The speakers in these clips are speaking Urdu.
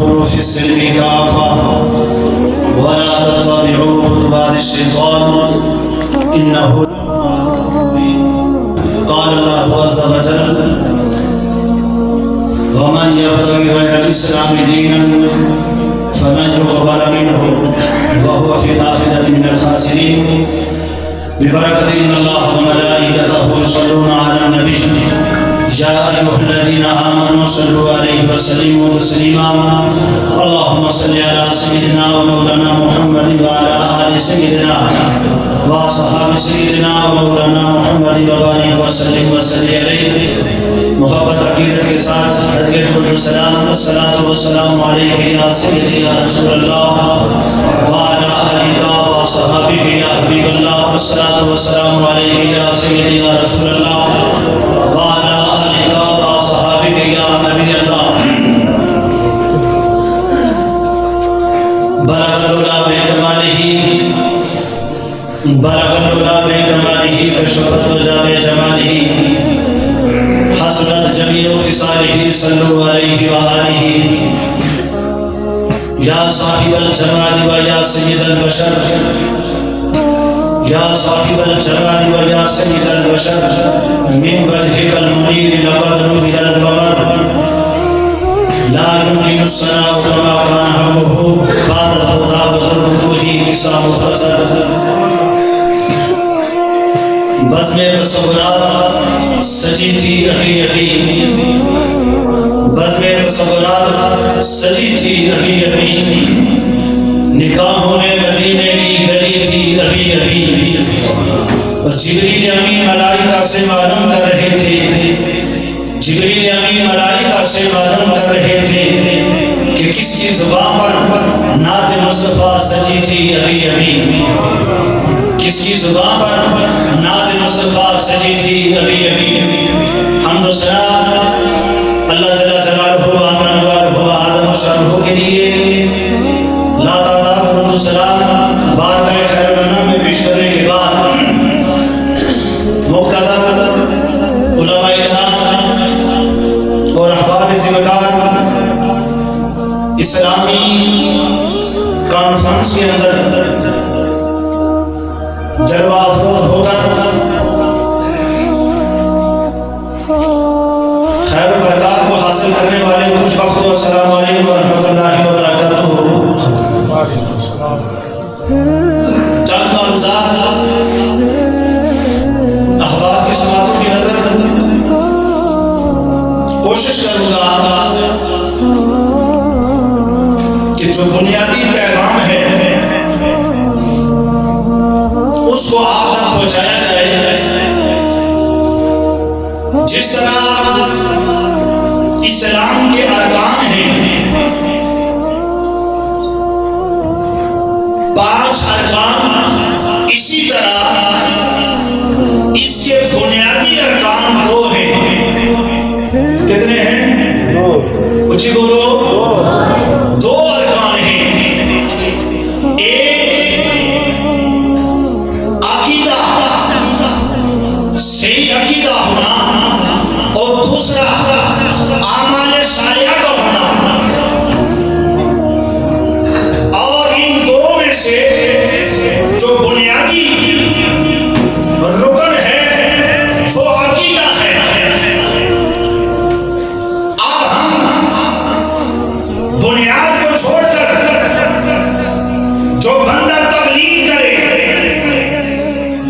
في السلم كافة ولا تتبعوا خطوات الشيطان إنه قال الله عز وجل ومن يبتغي غير الإسلام دينا فلن يقبل منه وهو في الآخرة من الخاسرين ببركة إن الله وملائكته يصلون على النبي يا أيها الذين آمنوا صلوا عليه وسلموا تسليما اللهم صل على سيدنا ومولانا محمد وعلى آل سيدنا وأصحاب سيدنا ومولانا محمد وبارك وسلم عليه محبت عقیدت کے ساتھ حضرت السلام والصلاة والسلام علیک یا سیدی یا رسول اللہ وعلى آلک وصحابک یا حبیب اللہ والصلاة والسلام علیک یا سیدی یا رسول اللہ وعلى آلک وصحابک یا نبی اللہ بلغ العلا بکمالہ کشف الدجى بجمالہ حسنت جمیع خصالہ صلو علیہ وآلہ یا صاحب الجمال و یا سید البشر یا صاحب الجمال و یا سید البشر من وجهک المنیر لقد نفذ القمر لا يمكن الثناء كما كان حقه بعد خدا بزرگه قصہ مختصر بزم تصورات سجی تھی ابھی ابھی بزم تصورات سجی تھی ابھی ابھی نکاحوں میں مدینے کی گلی تھی ابھی ابھی اور جبریل امین ملائکہ سے معلوم کر رہے تھے جبریل امین ملائکہ سے معلوم کر رہے تھے کہ کس کی زبان پر نعت مصطفیٰ سجی تھی ابھی ابھی کس کی زبان پر نعت مصطفیٰ سجی تھی ابھی ابھی حمد و ثنا اللہ جل جلالہ و امن والہ آدم و شرح کے لیے لا تعداد درود و سلام بارگاہ خیر الانام میں پیش کرنے کے بعد مقتدر علماء کرام اور احباب ذمہ دار اسلامی کانفرنس کے اندر جلوہ افروز ہو کر خیر و برکات کو حاصل کرنے والے خوش بختوں السلام علیکم ورحمۃ اللہ وبرکاتہ چند معروضات احباب کی سماعتوں کی نظر کوشش کروں گا کہ جو بنیادی پیغام ہے اس کو آپ تک پہنچایا جائے جس طرح اسلام کے ارکان ہیں 5 ارکان اسی طرح اس کے بنیادی ارکان 2 ہیں کتنے ہیں 2 کچھ ہی بولو 2 ارکان ہیں ایک صحیح عقیدہ ہونا اور دوسرا اعمال صالحہ کا ہونا اور ان 2 میں سے جو بنیادی رکن ہے وہ عقیدہ ہے اب ہم بنیاد کو چھوڑ کر جو بندہ تبلیغ کرے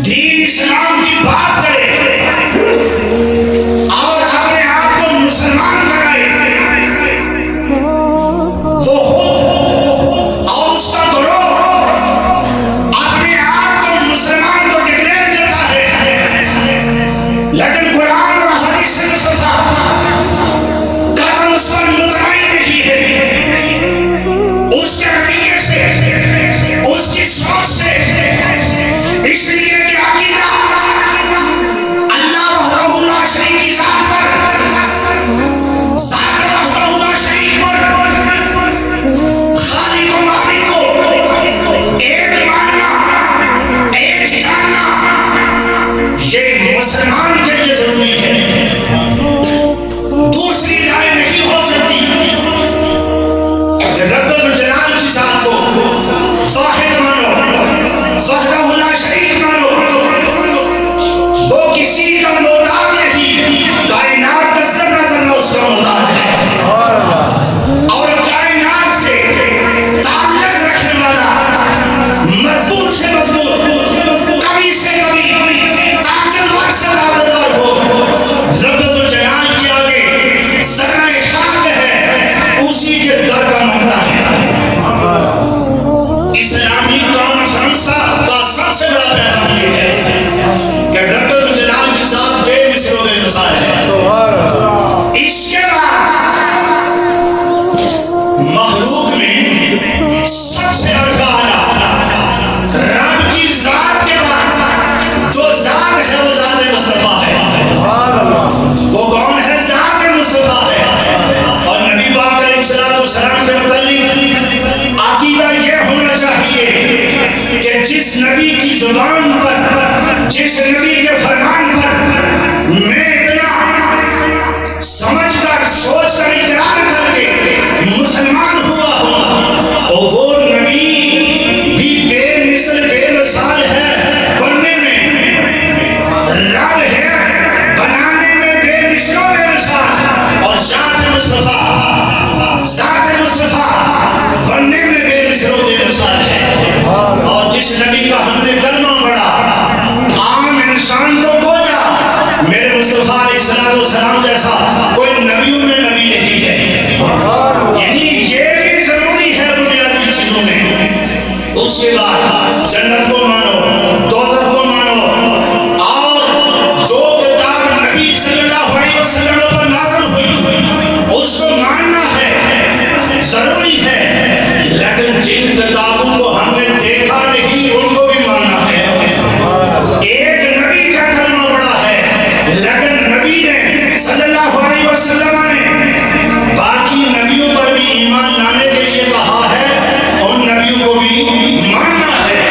دین اسلام کی بات کرے اور اپنے آپ کو مسلمان کرائے وہ خود اور اس کا گروہ اپنے آپ کو مسلمان کو ڈکلیئر کرتا ہے لیکن قرآن اور حدیث مصطفیٰ قدم اس پر مطمئن نہیں ہے اس کے رویے سے اس کی سوچ سے اس لیے کہ عقیدہ کے بعد جنت کو مانو، دوزخ کو مانو، اور جو کتاب نبی صلی اللہ علیہ وسلم پر نازل ہوئی اس کو ماننا ہے، ضروری ہے، لیکن جن کتابوں کو ہم نے دیکھا نہیں ان کو بھی ماننا ہے۔ ایک نبی کا کلمہ بڑا ہے، لیکن نبی نے صلی اللہ علیہ وسلم نے باقی نبیوں پر بھی ایمان لانے کے لیے کہا ہے، ان نبیوں کو بھی ماننا ہے۔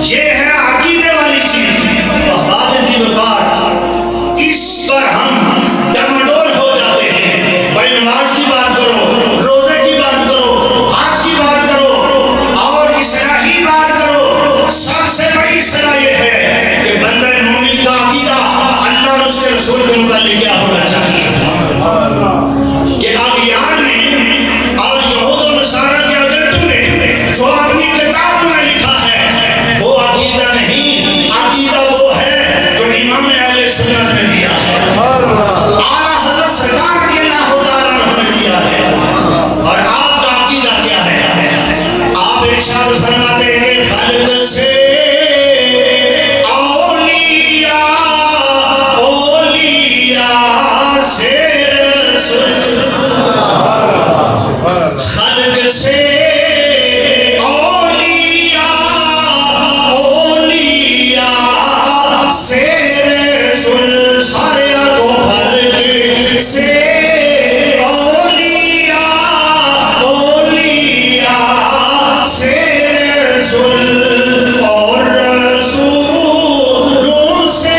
یہ ہے عقیدے والی چیز۔ اس پر ہم ڈمڈول ہو جاتے ہیں۔ بھائی نماز کی بات کرو، روزے کی بات کرو، حج کی بات کرو اور اصلاحی بات کرو، سب سے بڑی اصلاح یہ ہے کہ بندہ مومن کا عقیدہ اللہ اور اس کے رسول کے متعلق کیا ہونا چاہیے کہ اغیار نے اور یہود و نصارہ کے ایجنٹوں نے جو اپنی کتابوں میں لکھا ہے وہ عقیدہ نہیں، عقیدہ وہ ہے جو امام اہل سنت نے دیا ہے، اعلیٰ حضرت سرکار رضی اللہ تعالیٰ عنہ نے دیا ہے۔ اور آپ کا عقیدہ کیا ہے؟ آپ ارشاد فرماتے ہیں کہ خلق سے خلق سے اولیاء، اولیاء سے رسول، سارے کو خلق سے اولیاء، اولیاء سے رسول، اور رسولوں سے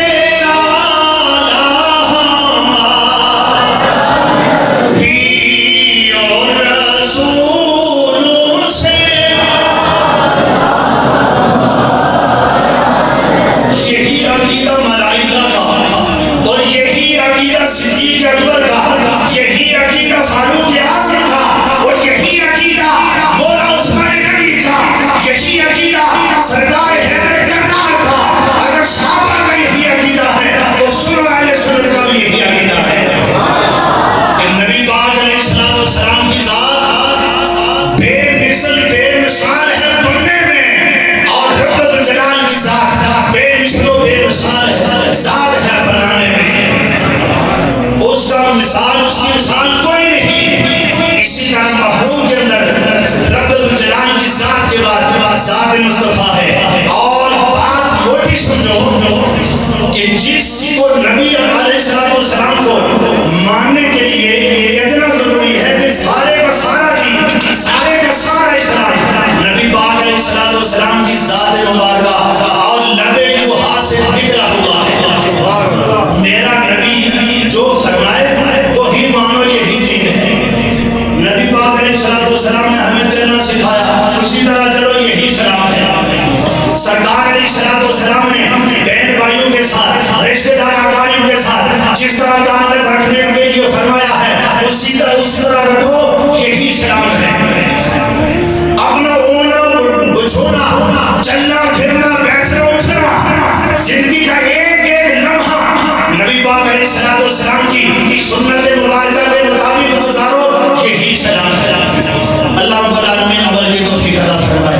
صدیق اکبر کا، یہی عقیدہ فاروق اعظم کا، اور یہی عقیدہ مولا عثمان غنی کا، یہی عقیدہ سردار حیدر کرار کا۔ اگر صحابہ کا یہی عقیدہ ہے تو سنو اہل سنت کا بھی یہی عقیدہ ہے کہ نبی پاک علیہ السلام کی ذات بے مثل بے مثال ہے بننے میں، اور رب الجلال کی ذات بے مثل و بے مثال ذات ہے بنانے میں۔ اس کا مثال، اس کی مثال کوئی نہیں۔ اسی طرح محروم کے اندر رب الجلال کی ذات کے بعد ذات مصطفیٰ ہے۔ اور بات موٹی سمجھو کہ جس کو نبی علیہ السلام کو ماننے کے لیے اتنا ضروری ہے کہ سارے کا سارا دین، سارے کا سارا اسلام نبی پاک علیہ السلام کی ذات مبارکہ اور لب یوحنا سے نکلا ہوا ہے۔ میرا نبی جو فرمائے وہی مانو، یہی دین ہے۔ نبی پاک علیہ السلام نے ہمیں چلنا سکھایا، اسی طرح چلو، یہی سلام ہے۔ سرکار علیہ السلام نے بہن بھائیوں کے ساتھ، رشتہ دار اقارب کے ساتھ جس طرح تعلق رکھنے کے لیے فرمایا ہے اسی طرح رکھو، یہی سلام ہے۔ اپنا ہونا بچھونا، چلنا پھرنا، بیٹھنا اٹھنا، زندگی کا ایک ایک لمحہ نبی پاک علیہ السلام کی سنت مبارکہ کے مطابق گزارو، یہی سلام ہے۔ اللہ رب العالمین عمل کی توفیق عطا فرمائے۔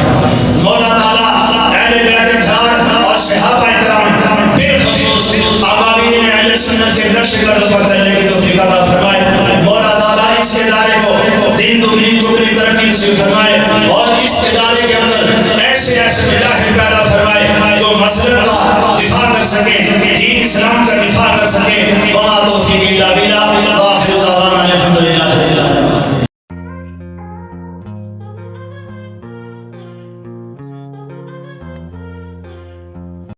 مولا تعالیٰ اہل بیت گھر اور صحابہ کرام بالخصوص اکابرین اہل سنت کے نقش قدم پر چلنے کی توفیق عطا فرمائے۔ مولا تعالیٰ اس ادارے کو دین دگنی چگنی ترقی نصیب فرمائے، اور اس ادارے کے اندر ایسے ایسے مجاہد پیدا فرمائے جو مسلک کا دفاع کر سکے، دین اسلام کا دفاع کر سکے۔ وما توفیقی الا باللہ۔